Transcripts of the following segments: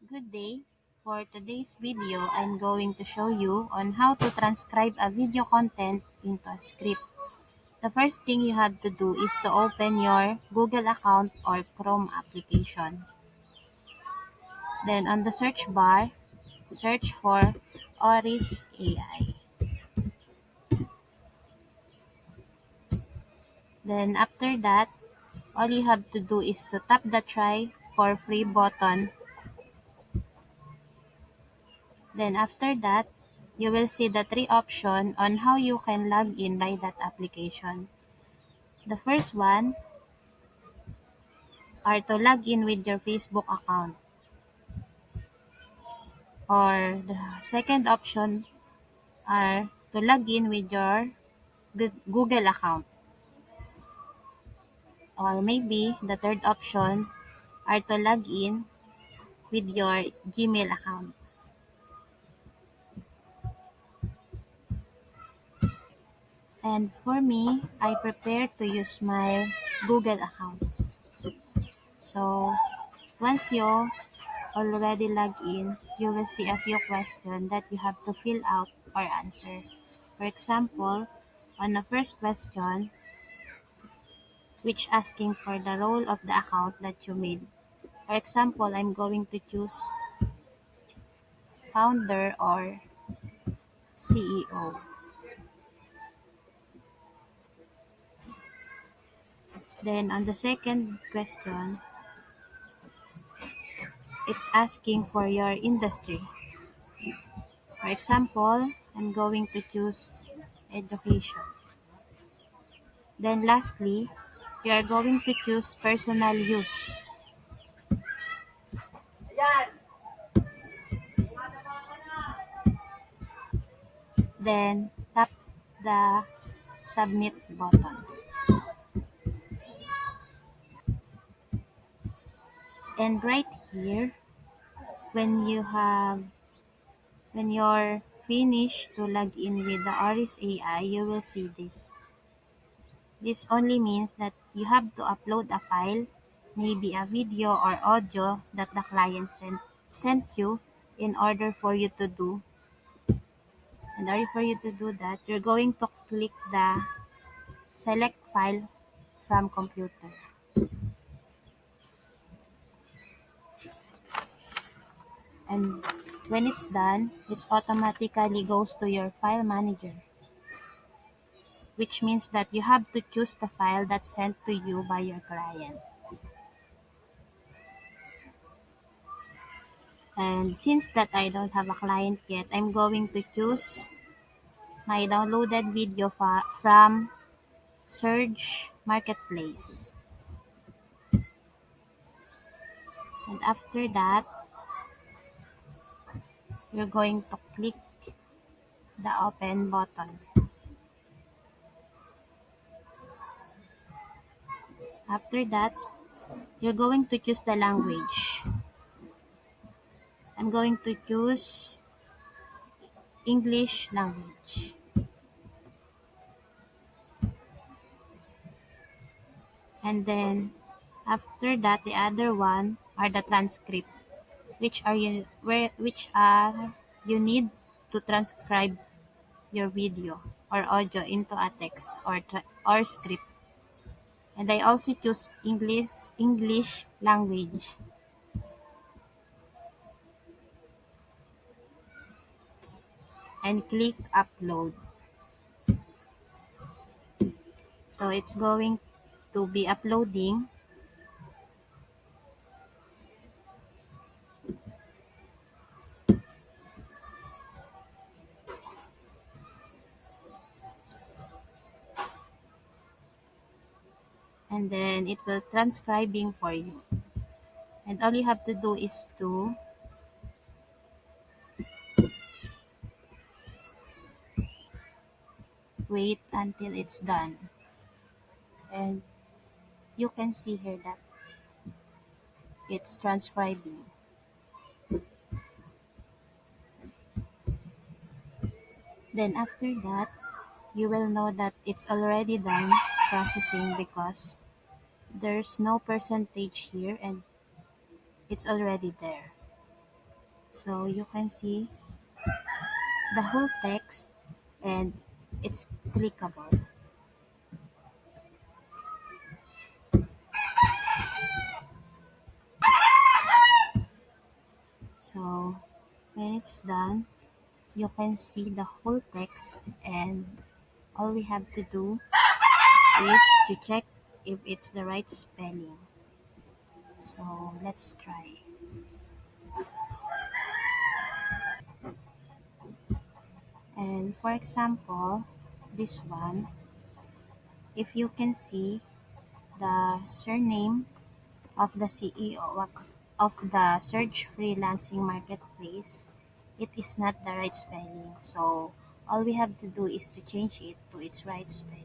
Good day. For today's video, I'm going to show you on how to transcribe a video content into a script. The first thing you have to do is to open your Google account or Chrome application. Then on the search bar, search for Oris AI. Then after that, all you have to do is to tap the try for free button. Then after that, you will see the three options on how you can log in by that application. The first one are to log in with your Facebook account, or the second option are to log in with your Google account, or maybe the third option are to log in with your Gmail account. And for me, I prepare to use my Google account. So once you already log in, you will see a few questions that you have to fill out or answer. For example, on the first question, which asking for the role of the account that you made. For example, I'm going to choose founder or CEO. Then on the second question, it's asking for your industry. For example, I'm going to choose education. Then lastly, you are going to choose personal use. Then tap the submit button. And right here, when you have when you're finished to log in with the Oris AI, you will see this. This only means that you have to upload a file, maybe a video or audio that the client sent you in order for you to do. In order for you to do that, you're going to click the select file from computer. And when it's done, it automatically goes to your file manager, which means that you have to choose the file that's sent to you by your client. And since that I don't have a client yet, I'm going to choose my downloaded video from Surge Marketplace. And after that, you're going to click the open button. After that, you're going to choose the language. I'm going to choose English language. And then after that, the other one are the transcript, which are you need to transcribe your video or audio into a text or script. And I also choose English language. And click upload. So it's going to be uploading. And then it will transcribing for you. And all you have to do is to wait until it's done. And you can see here that it's transcribing. Then after that, you will know that it's already done processing because there's no percentage here and it's already there. So you can see the whole text and it's clickable. So when it's done, you can see the whole text and all we have to do is to check if it's the right spelling. So let's try. And for example, this one, if you can see the surname of the CEO of the Search Freelancing Marketplace, it is not the right spelling. So all we have to do is to change it to its right spelling.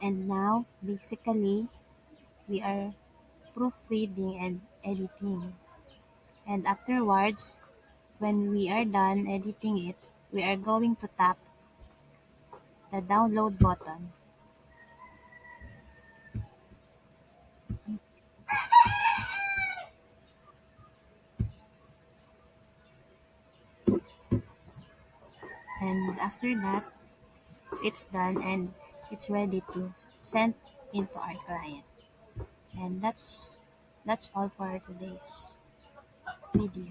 And now, basically, we are proofreading and editing. And afterwards, when we are done editing it, we are going to tap the download button. And after that, it's done and it's ready to send into our client. And that's all for today's video.